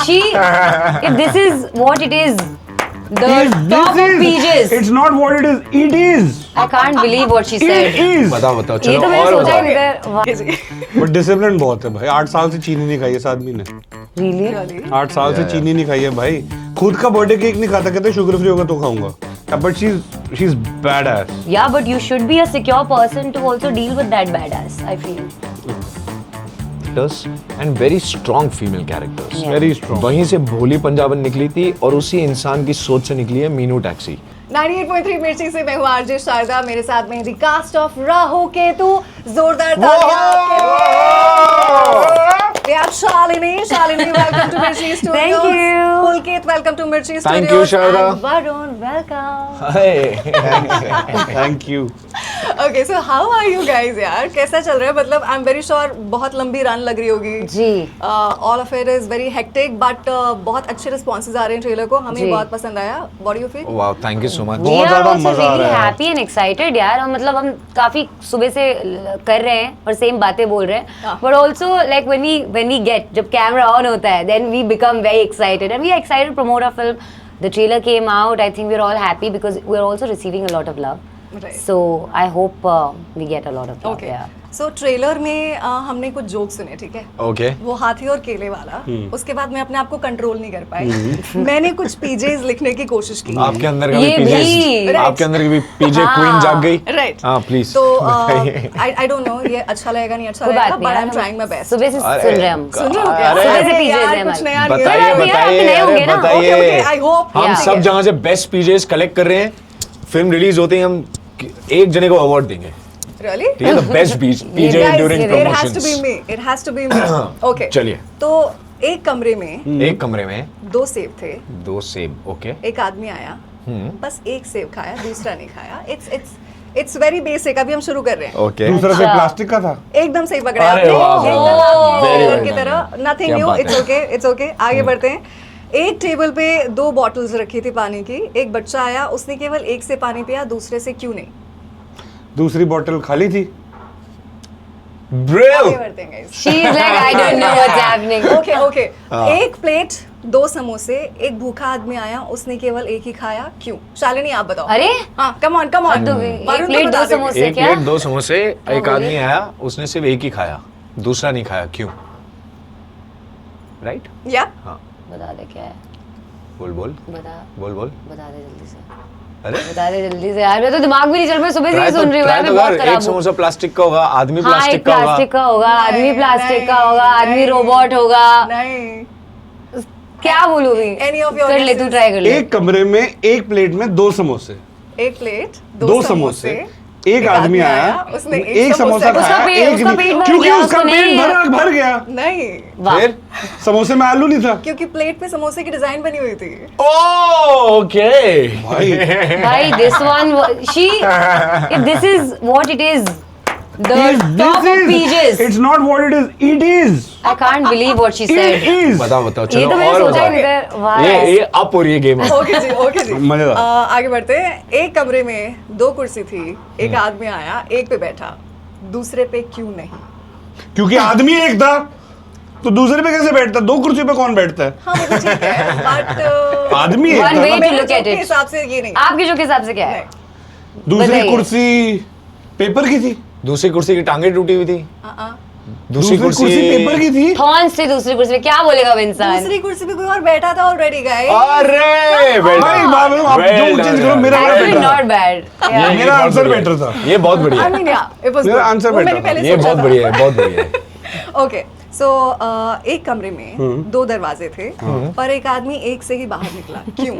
she, if this is what it is, the top of pages. It's not what it is. It is. I can't believe what she said. It is. बताओ बताओ ये चलो तो मैंने और सोचा बताओ। ही नहीं था। बट डिसिप्लिन बहुत है भाई। 8 साल से चीनी नहीं खाई है इस आदमी ने। Really? 8 साल से चीनी नहीं खाई है भाई। खुद का बर्थडे केक नहीं खाता, कहते शुगर फ्री होगा तो खाऊंगा। But she's badass. Yeah, but you should be a secure person to also deal with that badass, I feel. And very strong female characters. Yeah. Very strong. वहीं से भोली पंजाबन निकली थी और उसी इंसान की सोच से निकली है मीनू टैक्सी। 98.3 मिर्ची से मैं हूँ आरजे शारदा, मेरे साथ में the cast of Rahu Ketu. जोरदार तालियां। We have Shalini, welcome to Mirchi Studios. Thank you. Pulkit, welcome to Mirchi Studios. Thank you, Sharda. And Varun, welcome. Thank you. Okay, so how are you guys यार? कैसा चल रहा है? मतलब I'm very sure बहुत लंबी run लग रही होगी। जी। All of it is very hectic, but बहुत अच्छे responses आ रहे हैं ट्रेलर को। हमें जी। बहुत पसंद आया। What do you feel? Wow thank you so much. We बहुत are ज़्यादा also मजा आ really रहा है। happy and excited यार। और मतलब हम काफी सुबह से कर रहे हैं और सेम बातें बोल रहे हैं। But also like when we get, जब कैमरा ऑन होता है, then we become very excited and we are excited to promote our film. The trailer came out. I think we're all happy because we're also receiving a lot of love. Right. So I hope we get a lot of love. Okay. Yeah. So trailer में हमने कुछ joke सुने, ठीक है? Okay वो हाथी और केले वाला। उसके बाद मैं अपने आप को कंट्रोल नहीं कर पाई। मैंने कुछ पीजेस लिखने की कोशिश की। आपके अंदर का भी ये पीजे भी। आपके अंदर की भी पीजे हाँ। क्वीन जाग गई। राइट। हाँ प्लीज तो आई डोंट नो ये अच्छा लगेगा नहीं अच्छा कोई लगेगा, बात बट आई एम नहीं ट्राइंग माय बेस्ट। सुबह से सुन रहे हैं हम। सुन रहे हो क्या? अरे, सुबह से पीजेस यार, हैं कुछ हमारे। नया नहीं है। बताइए अरे यार, बताइए नए होंगे ना? Okay, बताइए I hope। हम Yeah. सब जगह से बेस्ट पीजेस कलेक्ट कर रहे हैं। फिल्म रिलीज होते ही हम एक जने को अवार्ड देंगे। Really? ठीक है the best PJ Guys, during it has to be promotions. me. It has to be me. Okay. चलिए। तो एक कमरे में एक कमरे में 2 सेब थे। 2 सेब। ओके एक आदमी आया, बस एक सेब खाया, दूसरा नहीं खाया। It's very basic. अभी हम शुरू कर रहे हैं। ओके दूसरा से अच्छा। प्लास्टिक का था। एकदम सही पकड़ा अरे आपने। वाह, एकदम वाह, आपकी very, टीचर very की तरह। nice। नथिंग क्या न्यू। बात इट्स ओके। आगे बढ़ते हैं। एक टेबल पे 2 बॉटल्स रखी थी पानी की। एक बच्चा आया, उसने केवल एक से पानी पिया, दूसरे से क्यों नहीं? दूसरी बोतल खाली थी। ब्रिल आगे बढ़ते हैं guys। She's like, I don't know what's happening. Okay. एक प्लेट 2 समोसे, एक भूखा आदमी आया, उसने केवल एक ही खाया, क्यों? शालिनी आप बताओ। अरे हाँ, कम ऑन। हद हो गई। एक प्लेट 2 समोसे एक क्या? प्लेट 2 समोसे एक बोलिए। आदमी आया उसने सिर्फ एक ही खाया दूसरा नहीं खाया क्यों? राइट या हाँ बता दे क्या है? बोल बोल बता बोल बता दे जल्दी से। अरे बता दे जल्दी से यार, मैं तो दिमाग भी नहीं चल रहा। मैं सुबह से ट्राई ही तो सुन रही हूँ यार, ट्राई मैं तो बहुत कर। खराब एक हूँ। समोसा प्लास्टिक का होगा आदमी हाँ, प्लास्टिक एक का होगा प्लास्टिक का होगा, आदमी नहीं, प्लास्टिक का नहीं, होगा, आदमी नहीं। रोबोट होगा। नहीं। क्या बोलूँ भी? Any of your कर ले, तू guesses? ट्राई कर ले। एक कमरे में एक प्लेट में 2 समोसे। एक प्लेट 2 समोसे। एक आदमी आया, उसने एक समोसा उसका खाया, पेट- एक उसका नहीं, पेट भर क्योंकि गया, उसका उसको पेट नहीं- भर गया। नहीं, वाह। फिर समोसे में आलू नहीं था। क्योंकि प्लेट पे समोसे की डिजाइन बनी हुई थी। ओके भाई भाई this one she if this is what it is, the top of pages. It's not what it is. It is. I can't believe what she It said. is. बताओ बताओ ये चलो तो मैंने और सोचा ही नहीं बताओ। था। वाह ये अप हो रही है गेम ओके जी। मजेदार। आगे बढ़ते हैं। एक कमरे में 2 कुर्सी थी, एक आदमी आया, एक पे बैठा, दूसरे पे क्यों नहीं? क्योंकि आदमी एक था तो दूसरे पे कैसे बैठता? 2 कुर्सी पे कौन बैठता है? हाँ वो तो ठीक है, बट आदमी एक One था way ना। to मेरे look जोक at के it. हिसाब से ये नहीं। आपके जो के हिसाब से क्या है? दूसरी बताइए। कुर्सी पेपर की थी। दूसरी कुर्सी की टांगे टूटी हुई थी दूसरी कुर्सी पेपर की थी। कौन सी दूसरी कुर्सी पे क्या बोलेगा वो इंसान? दूसरी कुर्सी पे कोई और बैठा था ऑलरेडी गाइस। अरे भाई बात करो, आप जो चीज करो मेरा Actually बेटर था। not bad. Yeah. ये मेरा बहुत आंसर बढ़िया बेटर है। था। ये बहुत बढ़िया I है। mean, yeah, it was मेरा good. आंसर वो बेटर मैंने था। पहले ये सोचा बहुत था। बढ़िया है बहुत बढ़िया है। ओके सो एक कमरे में 2 दरवाजे थे, पर एक आदमी एक से ही बाहर निकला, क्यों?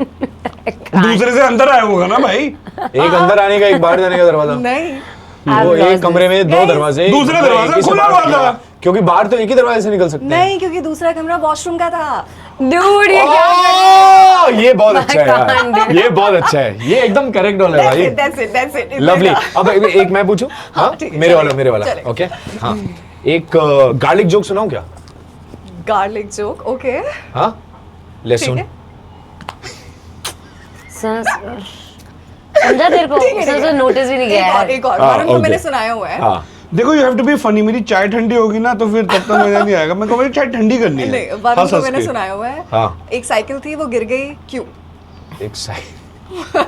दूसरे से अंदर आया होगा ना भाई। एक अंदर आने का एक बाहर जाने का दरवाजा। नहीं, वो I've lost एक कमरे में 2 Guys, दरवाजे दूसरा दरवाजा एक ही से खुला बाहर हुआ था। निकला। क्योंकि बाहर तो एक ही दरवाजे से निकल सकते हैं। नहीं, क्योंकि दूसरा कमरा वॉशरूम का था। Dude, ये क्या? ओह, ये बहुत अच्छा है can't do यार। ये बहुत अच्छा है। ये एकदम करेक्ट वाला है भाई। That's it. लवली। अब एक मैं पूछूं? हाँ ठीक है, मेरे वाला चलेगा। ओके हाँ एक गार्लिक जोक सुनाऊं क्या? Garlic joke, okay. हाँ ले ठीक सुन। है। समझा तेरे को? ठीक है, ठीक है। नोटिस भी नहीं किया है। एक और हाँ, वरुण को okay. मैंने सुनाया हुआ है। हाँ। देखो you have to be funny, मेरी चाय ठंडी होगी ना तो फिर तब तक मजा नहीं आएगा। मेरे को मेरी चाय ठंडी करनी है। नहीं, वरुण हंस को हंस मैंने के। सुनाया हुआ है। हाँ। एक साइकिल थी, वो गिर गई, क्यों? एक साइकिल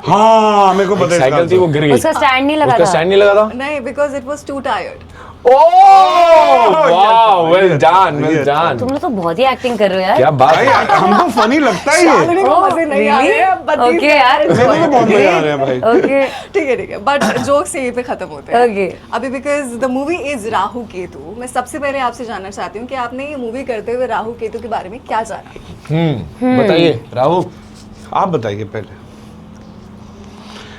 हाँ मेरे को पता है साइकिल थी, वो गिर गई। उसका स्टैंड नहीं लगा उसका था। स्टैंड नहीं लगा था। नहीं, because it was to tired. वाह, वेल डन, वेल डन। तुम लोग तो बहुत ही एक्टिंग कर रहे हो यार। क्या बात भाई है। हमको फनी लगता है ये। शालिनी को मजे नहीं आ रहे हैं, but these ओके guys यार। मेरे को तो बहुत मजे आ रहे हैं भाई। ओके ठीक है, बट जोक्स यहीं पे खत्म होते हैं। Okay. अभी because the movie is Rahu Ketu, मैं सबसे पहले आपसे जानना चाहती हूँ कि आपने ये मूवी करते हुए राहु केतु के बारे में क्या जाना? बताइए राहु। आप बताइए पहले।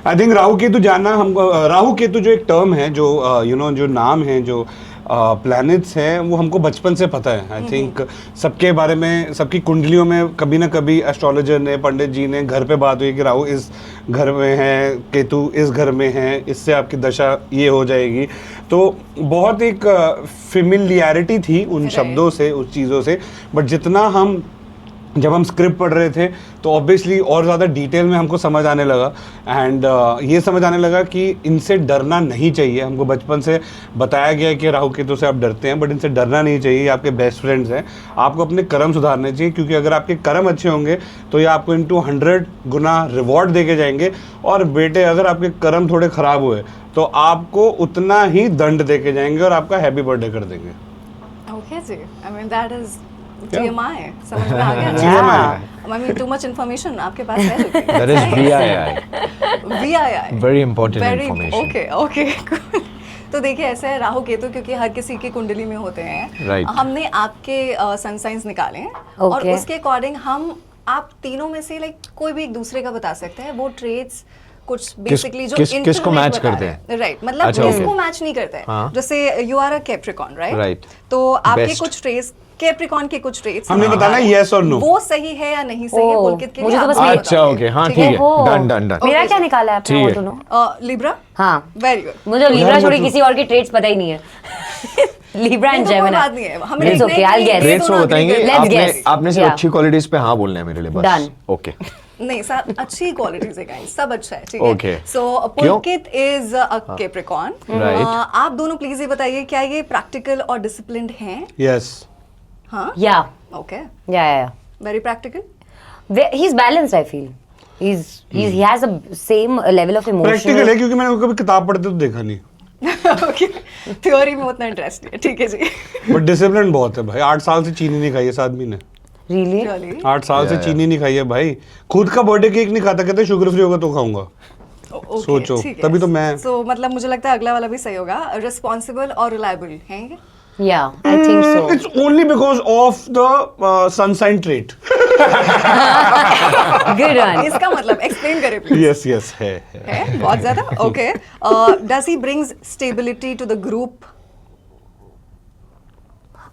आई थिंक राहु केतु जानना हमको, राहु केतु जो एक टर्म है, जो यू नो जो नाम है, जो प्लैनेट्स हैं, वो हमको बचपन से पता है। आई थिंक सबके बारे में, सबकी कुंडलियों में कभी ना कभी एस्ट्रोलॉजर ने, पंडित जी ने घर पे बात हुई कि राहु इस घर में है, केतु इस घर में है, इससे आपकी दशा ये हो जाएगी। तो बहुत एक फेमिलियरिटी थी उन शब्दों से, उस चीज़ों से। बट जितना हम जब हम स्क्रिप्ट पढ़ रहे थे तो ऑब्वियसली और ज़्यादा डिटेल में हमको समझ आने लगा। एंड ये समझ आने लगा कि इनसे डरना नहीं चाहिए। हमको बचपन से बताया गया है कि राहु केतु से आप डरते हैं, बट इनसे डरना नहीं चाहिए। ये आपके बेस्ट फ्रेंड्स हैं। आपको अपने कर्म सुधारने चाहिए, क्योंकि अगर आपके कर्म अच्छे होंगे तो ये आपको इनटू 100 गुना रिवॉर्ड दे के जाएंगे। और बेटे, अगर आपके कर्म थोड़े ख़राब हुए तो आपको उतना ही दंड दे के जाएंगे और आपका हैप्पी बर्थडे कर देंगे। ओके जी, I mean that is TMI, समझ में आ गया? TMI। I mean too much information आपके पास है। That is VII. VII, Very important Very- information. Okay, okay, cool. तो देखिए ऐसा है, राहु केतु क्योंकि हर किसी की कुंडली में होते हैं। Right. हमने आपके सन साइंस निकाले हैं और Okay. उसके अकॉर्डिंग हम आप तीनों में से लाइक कोई भी एक दूसरे का बता सकते हैं। वो ट्रेड्स कुछ बेसिकली जो किसको match करते हैं? राइट, मतलब अच्छा, किसको okay. मैच नहीं करते हैं। हाँ. जैसे you are a Capricorn, right? Right. तो आपके Best. कुछ ट्रेड्स, कैप्रिकॉन के कुछ ट्रेड्स हमने बताना yes or no। वो सही है या नहीं सही है, ओह, पुलकित के मुझे लिए तो आप बस मुझे नहीं अच्छा, बताओगे, okay, हाँ, ठीक है? ठीक है। ओहो। Done, done, done. मेरा Okay, क्या निकाला है आपने? ठीक वो है। दोनों लिब्रा, हाँ, वेरी गुड। मुझे लिब्रा यार, छोड़ी मतलब- किसी और के ट्रेड्स पता ही नहीं है। लिब्रा एंड कोई जेमिनी। बात नहीं है, हमें It's okay, I'll guess. Trades में बताएंगे। Let's आपने guess. आपने से Yeah. अच्छी क्वालिटीज पे हाँ बोलना है मेरे लिए बस। Done. ओके। नहीं, सब अच्छी क्वालिटीज है गाइस, सब अच्छा है, ठीक है? Okay. सो क्यों? पुलकित इज अ कैप्रिकॉन। Right. आप दोनों प्लीज ये बताइए, क्या ये प्रैक्टिकल और डिसिप्लिन्ड हैं? यस। हाँ, या ओके, या very practical. He is balanced, I feel he has a same level of emotion. Practical है, क्योंकि मैंने कभी किताब पढ़ते तो देखा नहीं। ओके, थ्योरी में उतना इंटरेस्ट नहीं है, ठीक है जी। बट डिसिप्लिन बहुत है भाई। 8 साल से चीनी नहीं खाई है इस आदमी ने। Really? Really? 8 साल से Yeah, चीनी नहीं खाई है भाई। खुद का बर्थडे केक नहीं खाता, कहते शुगर फ्री होगा तो खाऊंगा। Okay, सोचो, ठीक है। तभी तो मैं- So, मतलब मुझे लगता है अगला वाला भी सही होगा। रिस्पॉन्सिबल और रिलायबल हैं ये? Yeah, I think so. It's only because of the sun sign trait. Good one. इसका मतलब एक्सप्लेन करें प्लीज। Yes, yes, है। है बहुत ज्यादा, okay. Does he brings stability to the group?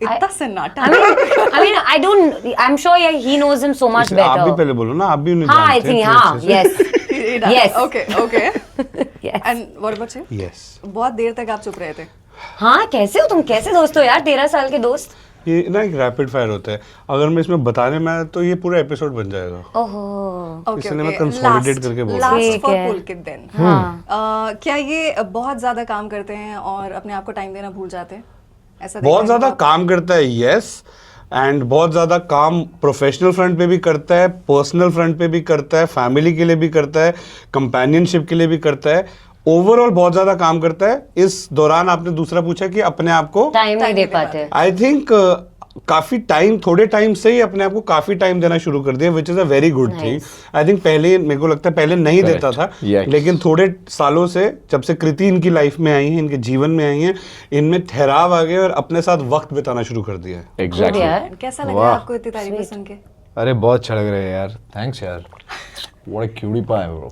इतना सन्नाटा। I mean, I don't. I'm sure he knows him so much इसलिए आप भी better. पहले बोलो ना, आप भी उन्हें हाँ, I जानते think हैं हाँ, अच्छे से। yes, Yes. Okay, okay. yes. And what about you? Yes. बहुत देर तक आप चुप रहे थे। हाँ, कैसे हो तुम? कैसे दोस्त हो यार? 13 साल के दोस्त? ये ना एक रैपिड फायर होता है। अगर मैं इसमें बताने में आया तो ये पूरा एपिसोड बन जाएगा। ओहो। ओके, इसलिए मैं consolidate करके बोल रहा लास्ट ठीक फॉर है। पुलकित देन। हाँ। क्या ये बहुत ज्यादा काम करते हैं और अपने आप को टाइम देना भूल जाते हैं? ऐसा बहुत देखा ज्यादा है काम करता है, यस। एंड बहुत ज़्यादा काम प्रोफेशनल फ्रंट पे भी करता है, पर्सनल फ्रंट पे भी करता है, फैमिली के लिए भी करता है, कंपेनियनशिप के लिए भी करता है। ओवरऑल बहुत ज़्यादा काम करता है। इस दौरान आपने दूसरा पूछा कि अपने आप को टाइम नहीं दे पाते। आई थिंक काफी टाइम, थोड़े टाइम से ही अपने आप को काफी टाइम देना शुरू कर दिया, which is a very good thing. I think पहले मेरे को लगता है पहले नहीं देता था, लेकिन थोड़े सालों से जब से कृति इनकी लाइफ में आई है, इनके जीवन में आई है, इनमें ठहराव आ गए और अपने साथ वक्त बिताना शुरू कर दिया है। एग्जैक्टली। यार। कैसा लग रहा है आपको इतनी तारीफें सुन के? अरे बहुत अच्छा लग रहा है यार, थैंक्स यार। What a cutie pie bro.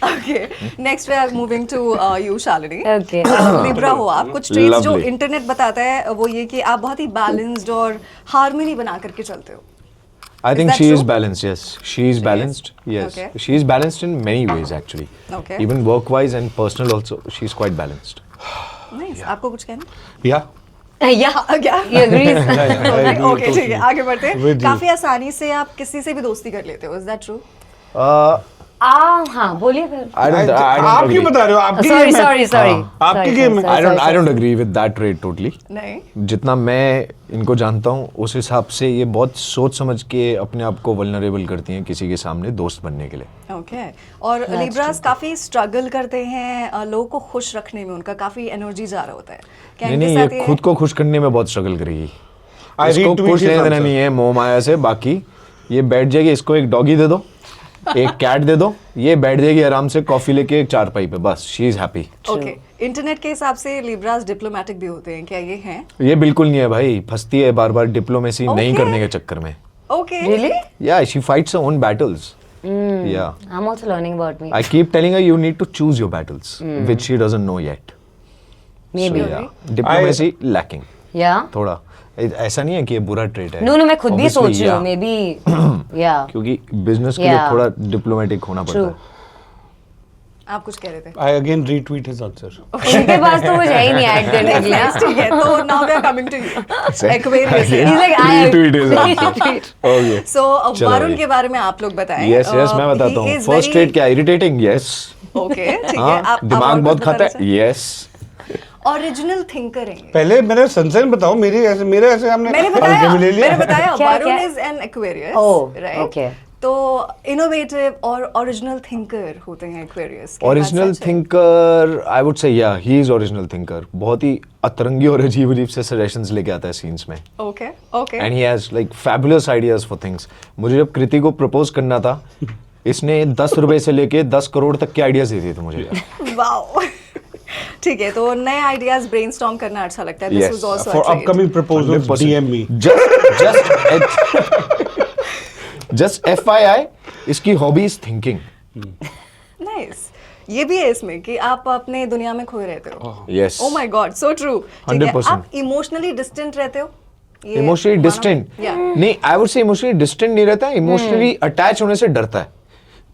Okay, next we are moving to you, Shalini. Okay. Libra हो आप। कुछ ट्रेट्स जो Lovely. इंटरनेट बताता है वो ये कि आप बहुत ही बैलेंस्ड और हार्मनी बना करके चलते हो। I think that she is true? balanced, yes. She is balanced, yes. Okay. She is balanced in many ways actually. Okay. Even work-wise and personal also, she is quite balanced. Nice. आपको कुछ कहना? या Yeah, क्या? he agrees. Okay, ठीक है, आगे बढ़ते हैं। With you. काफी आसानी से आप किसी से भी दोस्ती कर लेते हो, इज दैट ट्रू? हाँ बोलिए फिर। आप क्यों बता रहे हो? आपकी Sorry, game है। sorry, sorry. आपकी Sorry, गेम है। sorry, I don't agree with that trait totally. नहीं जितना मैं इनको जानता हूँ उस हिसाब से ये बहुत सोच समझ के अपने आप को वल्नरेबल करती हैं किसी के सामने दोस्त बनने के लिए। ओके और लिब्रास काफी स्ट्रगल करते हैं लोगों को खुश रखने में, उनका काफी एनर्जी जा रहा होता है। क्या नहीं इनके नहीं, साथ ये खुद को खुश करने में बहुत स्ट्रगल करेगी। I इसको retweet खुश his लेना देना answer. नहीं है मोह माया से। बाकी ये बैठ जाएगी, इसको एक डॉगी दे दो, एक कैट दे दो, ये बैठ जाएगी आराम से कॉफी लेके एक चारपाई पे, बस she is happy. Okay internet के हिसाब से लिब्रास डिप्लोमेटिक भी होते हैं, क्या ये हैं? ये बिल्कुल नहीं है भाई, फंसती है बार बार डिप्लोमेसी नहीं Okay. करने के चक्कर में। Okay Really? या she fights her own battles. या I'm also learning about me. I keep telling her you need to choose your battles, which she doesn't know yet. Maybe. So, yeah, diplomacy lacking. Yeah. थोड़ा ऐसा नहीं है कि ये बुरा trait है। No, no, मैं खुद भी Obviously, सोच रही हूँ, yeah. maybe, yeah. क्योंकि बिजनेस के लिए Yeah. थोड़ा डिप्लोमेटिक होना पड़ता True. है। आप कुछ कह रहे थे? I again retweet his answer. उनके पास तो कुछ है ही नहीं ऐड करने के लिए ना। ठीक है, तो now we are coming to you. Aquarius है। He's like, I Retweet his answer. retweet. Okay. So चलो वरुण भाई। के बारे में आप लोग बताएं। Yes, yes, मैं बताता हूँ। फर्स्ट ट्रेट क्या, इरिटेटिंग? यस। ओके ठीक है, हाँ, आप दिमाग बहुत खाता है। यस। ओरिजिनल थिंकर है। पहले मेरे सनसाइन बताओ, मेरे ऐसे हमने मैंने हल्के में ले लिया। बताया क्या, वरुण क्या? Is an Aquarius, Oh, right? okay. तो इनोवेटिव और ओरिजिनल थिंकर होते हैं Aquarius. Original thinker, I would say या ही इज ओरिजिनल थिंकर। बहुत ही अतरंगी और अजीब अजीब से सजेशंस लेके आता है सीन्स में। Okay okay and he has like fabulous ideas for things. मुझे जब कृति को प्रपोज करना था, इसने 10 रुपए से लेके 10 करोड़ तक के आइडियाज दे दिए थे मुझे यार। वाओ ठीक है, तो नए आइडियाज ब्रेनस्टॉर्म करना अच्छा लगता है। This Yes. Was also For upcoming proposals, 100%. DM me. Just FYI, इसकी हॉबीज थिंकिंग। नाइस। ये भी है इसमें कि आप अपने दुनिया में खोए रहते हो। Yes. Oh my God, so true. ठीक है, 100%. आप इमोशनली डिस्टेंट रहते हो? ये इमोशनली मानो- डिस्टेंट Yeah. नहीं, I would say emotionally distant नहीं रहता, इमोशनली अटैच होने से डरता है।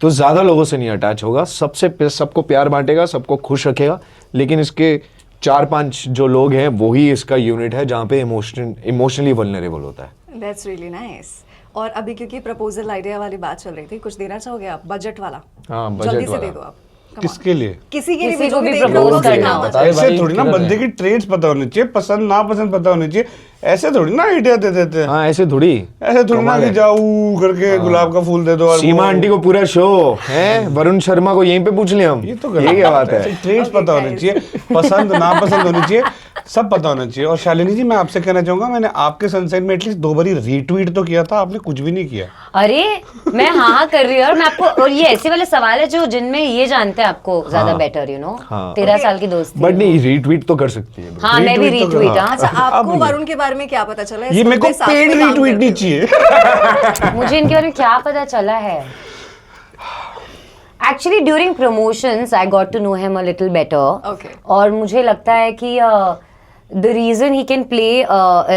तो ज्यादा लोगों से नहीं अटैच होगा, सबको प्यार बांटेगा, सबको खुश रखेगा। लेकिन इसके 4-5 जो लोग हैं वही इसका यूनिट है जहाँ पे इमोशनली वल्नरेबल होता है। That's really nice. और अभी क्योंकि प्रपोजल आइडिया वाली बात चल रही थी, कुछ देना चाहोगे आप? बजट वाला? हाँ, budget जल्दी से वाला। दे दो आप। Come on. किसके लिए? किसी के लिए किसी जो को भी देख रहे propose होगा, करना उसको हो। बताओ। ऐसे भाई, थोड़ी ना, किधर बंदे है? की ट्रेड्स पता होनी चाहिए, पसंद नापसंद पता होनी चाहिए। ऐसे थोड़ी ना आइडिया दे देते हैं। हाँ, ऐसे थोड़ी। ऐसे थोड़ी ना कमाल कि है। जाऊ करके गुलाब का फूल दे दो और सीमा वो- आंटी को पूरा शो है, वरुण शर्मा को यहीं पे पूछ लिया हम। ये तो गलत क्या बात है? ट्रेड्स Okay, पता होने guys. चाहिए, पसंद नापसंद होनी चाहिए, सब पता होना चाहिए। और शालिनी जी, मैं आपसे कहना चाहूंगा, मैंने आपके सनसाइन में एटलीस्ट 2 बारी रीट्वीट तो किया था, आपने कुछ भी नहीं किया। अरे मैं हाँ कर रही हूँ, और मैं आपको, और ये ऐसे वाले सवाल है जो जिनमें ये जानते हैं आपको ज्यादा हाँ। Better, you know. हाँ। 13 साल की दोस्ती। बट नहीं, रीट्वीट तो कर सकती है। हाँ, मैं भी retweet तो रीट्वीट। करो। हाँ, अच्छा, अब आपको नहीं। वरुण के बारे में क्या पता चला? ये मेरे को पेड रीट्वीट नहीं चाहिए। मुझे इनके बारे में क्या पता चला है? Actually during promotions I got to know him a little better. Okay. और मुझे लगता है कि the reason he can play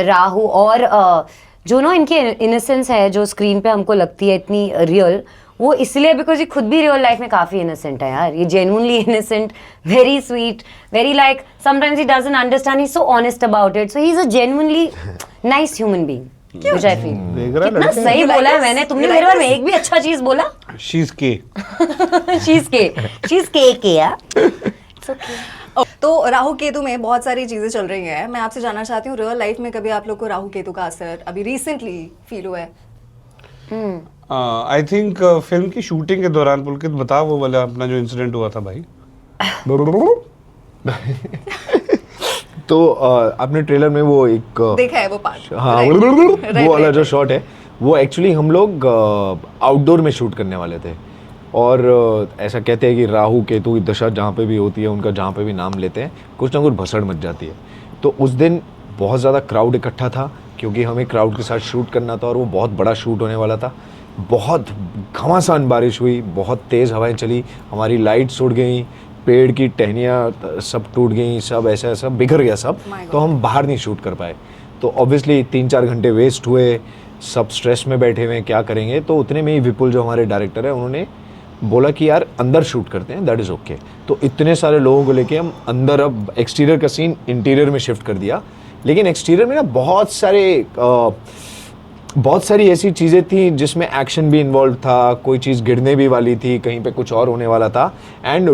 Rahu, और जो ना इनकी इनोसेंस है जो स्क्रीन पे हमको लगती है इतनी रियल, वो इसलिए बिकॉज ये खुद भी रियल लाइफ में काफी इनोसेंट है यार। ये genuinely innocent, very sweet, very like sometimes he doesn't understand, he is so honest about it, so he is a genuinely nice human being, which I feel. देख रहा है कितना लड़के? सही You like बोला है this? मैंने, तुमने You मेरे like बारे में this? एक भी अच्छा चीज बोला। She's gay. शीज के या तो राहु केतु में बहुत सारी चीजें चल रही हैं। मैं आपसे जानना चाहती हूँ, रियल लाइफ में कभी आप लोग को राहु केतु का असर अभी रिसेंटली फील हुआ है? आई थिंक फिल्म की शूटिंग के दौरान, पुलकित बता वो वाला अपना जो इंसिडेंट हुआ था भाई। तो आपने ट्रेलर में वो एक देखा है वो पार्ट? हाँ, वो वाला जो शॉट है, वो एक्चुअली हम लोग आउटडोर में शूट करने वाले थे। और ऐसा कहते हैं कि राहु केतु की दशा जहाँ पे भी होती है, उनका जहाँ पे भी नाम लेते हैं, कुछ ना कुछ भसड़ मच जाती है। तो उस दिन बहुत ज़्यादा क्राउड इकट्ठा था, क्योंकि हमें क्राउड के साथ शूट करना था, और वो बहुत बड़ा शूट होने वाला था। बहुत घमासान बारिश हुई, बहुत तेज़ हवाएं चली, हमारी लाइट्स उड़ गई, पेड़ की टहनियाँ सब टूट गई, सब ऐसा ऐसा बिखर गया सब। My God. तो हम बाहर नहीं शूट कर पाए। तो ऑब्वियसली 3-4 घंटे वेस्ट हुए, सब स्ट्रेस में बैठे हुए हैं, क्या करेंगे। तो उतने में ही विपुल जो हमारे डायरेक्टर है, उन्होंने बोला कि यार अंदर शूट करते हैं, दैट इज़ ओके। तो इतने सारे लोगों को लेके हम अंदर, अब एक्सटीरियर का सीन इंटीरियर में शिफ्ट कर दिया। लेकिन एक्सटीरियर में ना बहुत सारे बहुत सारी ऐसी चीज़ें थी जिसमें एक्शन भी इन्वॉल्व था, कोई चीज़ गिरने भी वाली थी, कहीं पे कुछ और होने वाला था, and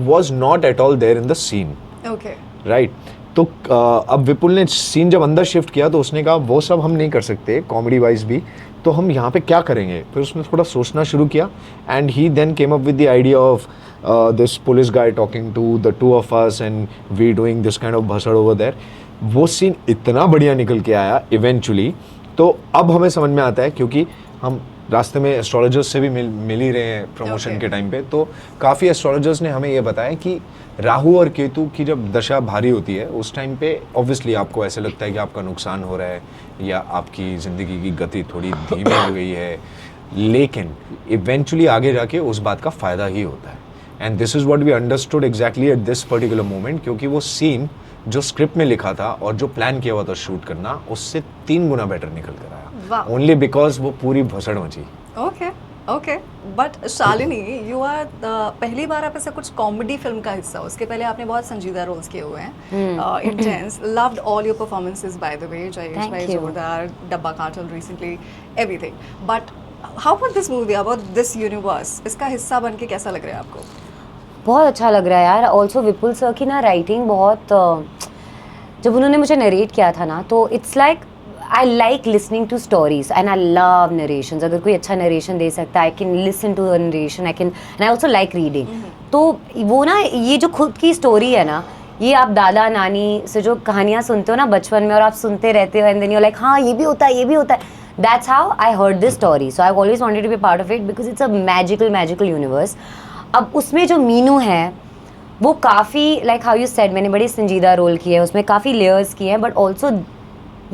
was not at all there in the scene, okay right. तो अब विपुल ने सीन जब अंदर शिफ्ट किया तो उसने कहा वो सब हम नहीं कर सकते कॉमेडी वाइज भी, तो हम यहाँ पे क्या करेंगे. फिर उसने थोड़ा सोचना शुरू किया, and he then came up with the idea of this police guy talking to the two of us and we doing this kind of भसड़ ओवर देयर. वो सीन इतना बढ़िया निकल के आया इवेंचुअली. तो अब हमें समझ में आता है, क्योंकि हम रास्ते में एस्ट्रोलॉजर्स से भी मिल ही रहे हैं प्रमोशन Okay. के टाइम पे, तो काफ़ी एस्ट्रोलॉजर्स ने हमें ये बताया कि राहु और केतु की जब दशा भारी होती है उस टाइम पे ऑब्वियसली आपको ऐसे लगता है कि आपका नुकसान हो रहा है या आपकी ज़िंदगी की गति थोड़ी धीमी हो गई है, लेकिन इवेंचुअली आगे जाके उस बात का फ़ायदा ही होता है. And this is what we understood exactly at this particular moment, क्योंकि वो सीन जो स्क्रिप्ट में लिखा था और जो प्लान किया हुआ था शूट करना, उससे 3 गुना बेटर निकल कर आया, वाह. ओनली बिकॉज वो पूरी भसड़ मची. Okay okay. But Shalini, you are पहली बार आप ऐसा कुछ कॉमेडी फिल्म का हिस्सा हो. उसके पहले आपने बहुत संजीदा रोल्स किए हुए हैं. Intense, loved all your performances by the way. Jayesh Thank भाई you. जोरदार, डब्बा काटल recently, everything. But how about this movie, about this universe, इसका हिस्सा बन के कैसा लग रहा है आपको? बहुत अच्छा लग रहा है यार. ऑल्सो विपुल सर की ना राइटिंग बहुत जब उन्होंने मुझे नरेट किया था ना, तो it's like I like listening to stories and I love narrations. अगर कोई अच्छा नरेशन दे सकता है, I can listen to the narration, I can, and I also like reading. तो वो ना, ये जो खुद की स्टोरी है ना, ये आप दादा नानी से जो कहानियाँ सुनते हो ना बचपन में, और आप सुनते रहते हो, एंड देन यू लाइक हाँ ये भी होता है, ये भी होता है. That's how I heard this story. So I always wanted to be part of it because it's a magical universe. अब उसमें जो मीनू है वो काफ़ी लाइक हाउ यू सेड, मैंने बड़ी संजीदा रोल किया है उसमें, काफ़ी लेयर्स किए हैं. बट ऑल्सो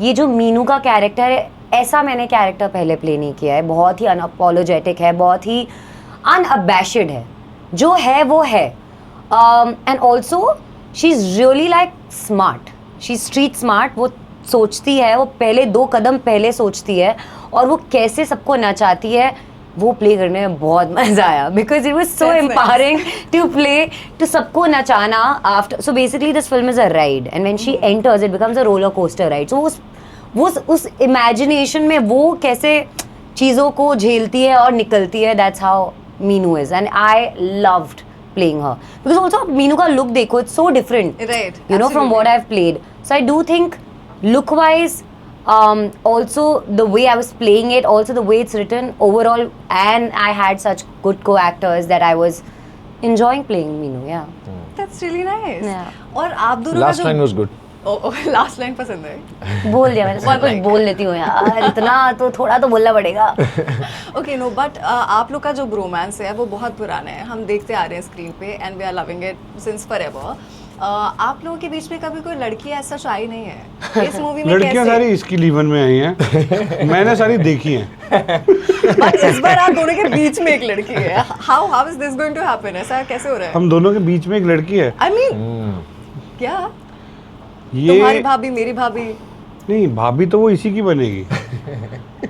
ये जो मीनू का कैरेक्टर है, ऐसा मैंने कैरेक्टर पहले प्ले नहीं किया है. बहुत ही अनअपोलोजेटिक है, बहुत ही अनअबैशड है, जो है वो है. And also she is really like smart, she street smart. वो सोचती है, वो पहले 2 कदम पहले सोचती है, और वो कैसे सबको नचाती है, वो प्ले करने में बहुत मजा आया. Because it was so That's nice. Empowering to play, to सबको नचाना after. So basically this film is a ride, and when she enters it becomes a roller coaster ride. सो उस इमेजिनेशन में वो कैसे चीज़ों को झेलती है और निकलती है, that's how Meenu is. And I loved playing her because also Meenu का look देखो, it's so different, Right, you know, from absolutely. what I've played. So I do think look wise, also the way I was playing it, also the way it's written overall, and I had such good co-actors that I was enjoying playing Meenu. Yeah. That's really nice. Yeah. और आप दोनों का last जो line was good. Last line पसंद है. बोल दिया मैंने, सब कुछ like. बोल लेती हूँ यार, इतना तो थोड़ा तो बोलना पड़ेगा. ओके नो, बट आप लोग का जो ब्रोमांस है वो बहुत पुराना है, हम देखते आ रहे हैं स्क्रीन पे, and we are loving it since forever. आप लोगों के बीच में कभी कोई लड़की ऐसा आई नहीं है इस मूवी में? लड़कियां सारी इसकी लीवन में आई हैं. मैंने सारी देखी हैं. बट इस बार आप दोनों के बीच में एक लड़की है. How is this going to happen? ऐसा कैसे हो रहा है? हम दोनों के बीच में एक लड़की है. आई मीन क्या ये तुम्हारी भाभी मेरी भाभी? नहीं, भाभी तो वो इसी की बनेगी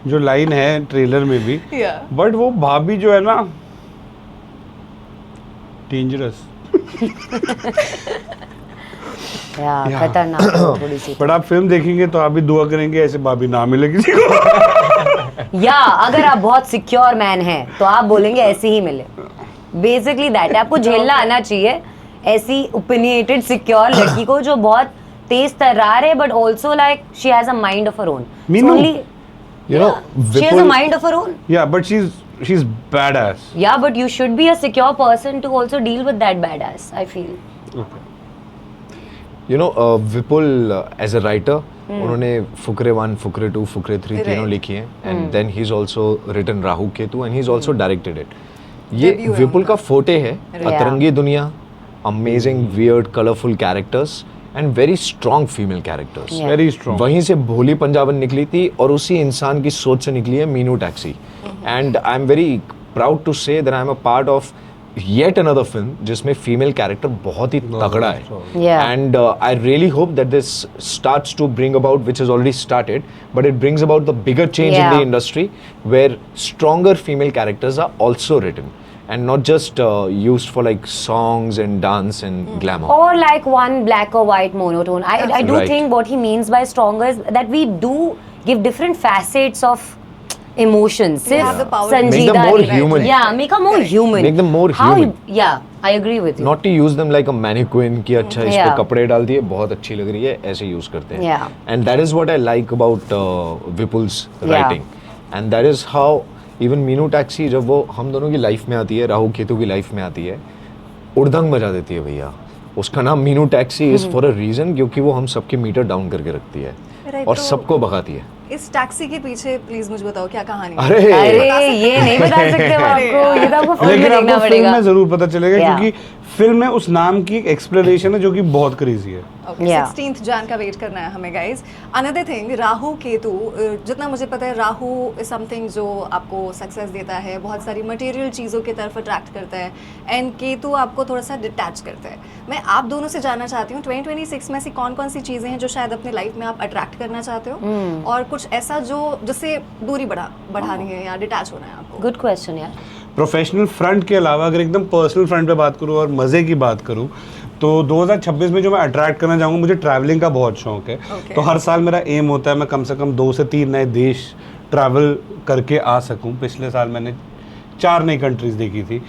जो लाइन है ट्रेलर में भी. या बट वो भाभी जो है ना, डेंजरस. Yeah, खतरनाक थोड़ी सी. बट आप फिल्म देखेंगे तो आप भी दुआ करेंगे ऐसे भाभी ना मिले किसी को. या अगर आप बहुत सिक्योर मैन हैं तो आप बोलेंगे ऐसे ही मिले. बेसिकली दैट, आपको झेलना आना चाहिए ऐसी ओपिनियटेड सिक्योर लड़की को जो बहुत तेज तर्रार है, but also like she has a mind of her own. Meenu, You know, she has a mind of her own. yeah, but she's badass. Yeah, but you should be a secure person to also deal with that badass, I feel. You know, Vipul as a writer उन्होंने फुकरे 1, फुकरे 2, फुकरे 3 तीनों लिखी हैं, and then he is also written Rahu Ketu, and he is also directed it. ये Debut है विपुल का फोटे है, Yeah. अतरंगी दुनिया, amazing weird colourful characters and very strong female characters. Yeah. Very strong. वहीं से भोली पंजाबन निकली थी, और उसी इंसान की सोच से निकली है Meenu taxi. And I am very proud to say that I am a part of yet another film जिसमें फीमेल कैरेक्टर बहुत ही तगड़ा है. Yeah. And I really hope that this starts to bring about, which has already started, but it brings about the bigger change in Yeah. the industry where stronger female characters are also written and not just used for like songs and dance and glamour. Or like one black or white monotone. I do Right. think what he means by stronger is that we do give different facets of emotions. You have the power to Make them संजीदा more नहीं। human. Yeah, make them more human. Make them more How? human. Yeah, I agree with you. Not to use them like a mannequin कि अच्छा इस पे Yeah. कपड़े डाल दिए बहुत अच्छी लग रही है ऐसे यूज करते हैं Yeah. and that is what I like about Vipul's Yeah. writing and that is how even Meenu taxi जब वो हम दोनों की लाइफ में आती है राहु केतु की लाइफ में आती है उड़दंग मचा देती है भैया उसका नाम Meenu taxi is for a reason क्योंकि वो हम सबके मीटर डाउन करके रखती है Right, और तो- सबको भगाती है इस टैक्सी के पीछे प्लीज मुझे बताओ क्या कहानी है? अरे अरे ये नहीं बता सकते हम आपको, ये तो आपको फिल्म में लेकिन देखना आपको फिल्म पड़ेगा। में जरूर पता चलेगा Yeah. क्योंकि फिल्म में उस नाम की एक एक्सप्लेनेशन है जो कि बहुत क्रेजी है। Okay, Yeah. 16th Jan का वेट करना है हमें guys. Another thing Rahu Ketu जितना मुझे पता है राहु इज समथिंग जो आपको सक्सेस देता है बहुत सारी मटेरियल चीज़ों की तरफ अट्रैक्ट करता है एंड केतु आपको थोड़ा सा डिटैच करता है। मैं आप दोनों से जानना चाहती हूँ 2026 में ऐसी कौन कौन सी चीज़ें हैं जो शायद अपने लाइफ में आप अट्रैक्ट करना चाहते हो और कुछ ऐसा जो जिससे दूरी बढ़ानी है या डिटैच होना है आपको? गुड क्वेश्चन यार। प्रोफेशनल फ्रंट के अलावा अगर एकदम पर्सनल फ्रंट पे बात करूँ और मज़े की बात करूँ तो 2026 में जो मैं अट्रैक्ट करना चाहूँगा मुझे ट्रैवलिंग का बहुत शौक है। Okay. तो हर साल मेरा एम होता है मैं कम से कम 2 से 3 नए देश ट्रैवल करके आ सकूँ। पिछले साल मैंने 4 नई कंट्रीज़ देखी थी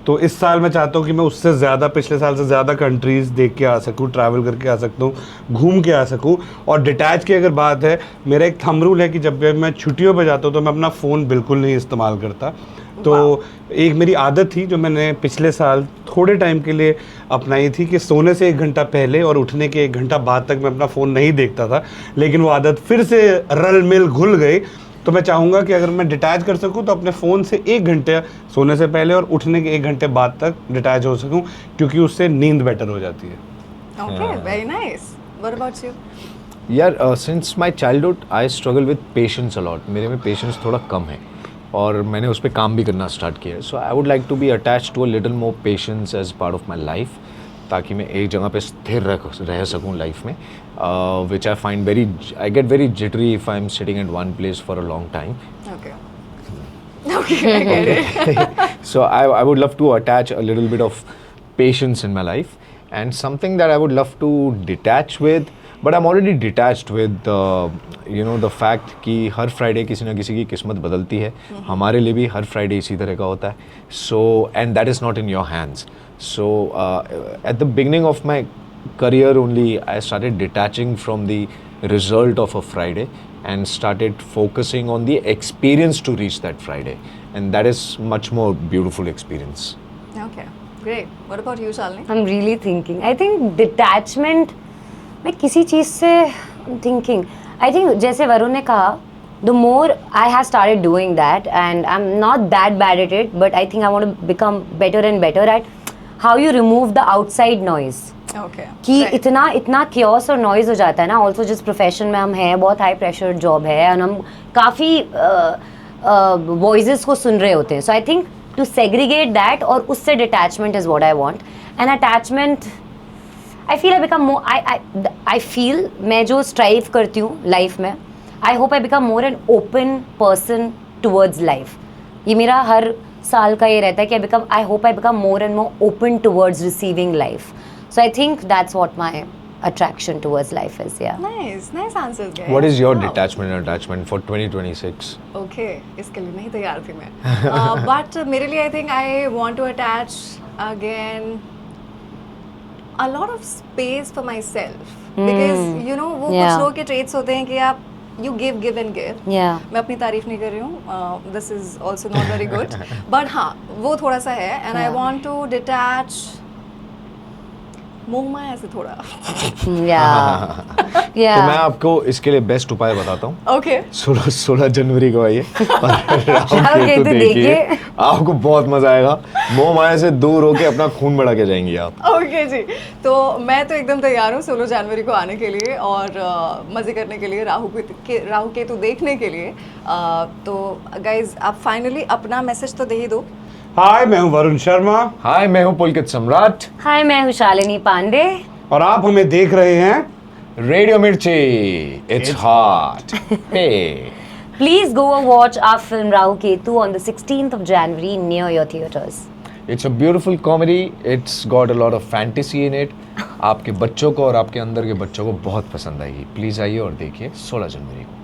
तो इस साल मैं चाहता हूँ कि मैं उससे ज़्यादा पिछले साल से ज़्यादा कंट्रीज़ देख के आ सकूँ, ट्रैवल करके आ सकता हूँ, घूम के आ सकूँ। और डिटैच की अगर बात है मेरा एक थंब रूल है कि जब भी मैं छुट्टियों पे जाता हूँ तो मैं अपना फ़ोन बिल्कुल नहीं इस्तेमाल करता। तो एक मेरी आदत थी जो मैंने पिछले साल थोड़े टाइम के लिए अपनाई थी कि सोने से 1 घंटा पहले और उठने के 1 घंटा बाद तक मैं अपना फ़ोन नहीं देखता था, लेकिन वो आदत फिर से रल मिल घुल गई। तो मैं चाहूँगा कि अगर मैं डिटैच कर सकूँ तो अपने फ़ोन से 1 घंटे सोने से पहले और उठने के 1 घंटे बाद तक डिटैच हो सकूँ क्योंकि उससे नींद बेटर हो जाती है। Okay, very nice. What about you? यार since my childhood I struggle with patience a lot मेरे में पेशेंस थोड़ा कम है और मैंने उस पर काम भी करना स्टार्ट किया है। So I would like to be attach to a little more patience as part of my life ताकि मैं एक जगह पे स्थिर रह सकूँ लाइफ में which I find very I get very jittery if I am sitting at one place for a long time Okay. Okay, I get it. so I would love to attach a little bit of patience in my life and something that I would love to detach with but I'm already detached with the fact कि हर Friday किसी ना किसी की किस्मत बदलती है हमारे लिए भी हर फ्राइडे इसी तरह का होता है so and that is not in your hands so at the beginning of my career only I started detaching from the result of a Friday and started focusing on the experience to reach that Friday and that is much more beautiful experience. Okay, great. What about you, Shalini? I'm really thinking. I think detachment मैं किसी चीज़ से I'm thinking. I think जैसे वरुण ने कहा the more I have started doing that and I'm not that bad at it but I think I want to become better and better at how you remove the outside noise. Okay. कि right. इतना chaos और noise हो जाता है ना also जिस profession में हम हैं बहुत हाई प्रेशर जॉब है और हम काफ़ी वॉइसेस को सुन रहे होते हैं so I think to segregate that और उससे detachment is what I want and attachment I feel I become more I feel मैं जो स्ट्राइव करती हूँ लाइफ में I hope I become more an open person towards life ये मेरा हर साल का ये रहता है कि I hope I become more and more open towards receiving life So I think that's what my attraction towards life is. Yeah. Nice answers, guys. What is your Wow. detachment and attachment for 2026? Okay, इसके लिए नहीं तैयार थी मैं. But मेरे लिए I think I want to attach again a lot of space for myself because you know वो Yeah. कुछ लोगों के traits होते हैं कि आप you give and give. Yeah. मैं अपनी तारीफ नहीं कर रही हूँ. This is also not very good. But हाँ वो थोड़ा सा है and I want to detach मोह माया से थोड़ा. Yeah. तो Yeah. मैं आपको इसके लिए बेस्ट उपाय बताता हूँ Okay. 16 जनवरी को आइए और राहु राहु केतु केतु देखिए देखिए। आपको बहुत मजा आएगा मोह माया से दूर होके अपना खून बढ़ा के जाएंगी आप ओके जी तो मैं तो एकदम तैयार हूँ 16 जनवरी को आने के लिए और मज़े करने के लिए राहु केतु देखने के लिए तो गाइज आप फाइनली अपना मैसेज तो दे ही दो. हाय मैं हूँ वरुण शर्मा हाय मैं हूँ पुलकित सम्राट Hi, मैं हूँ शालिनी पांडे. और आप हमें देख रहे हैं radio Mirchi it's hot hey Please go and watch our film Rahu Ketu on the 16th of January near your theatres. It's a beautiful comedy it's got a lot of fantasy in it आपके बच्चों को और आपके अंदर के बच्चों को बहुत पसंद आएगी प्लीज़ आइए और देखिए 16 जनवरी को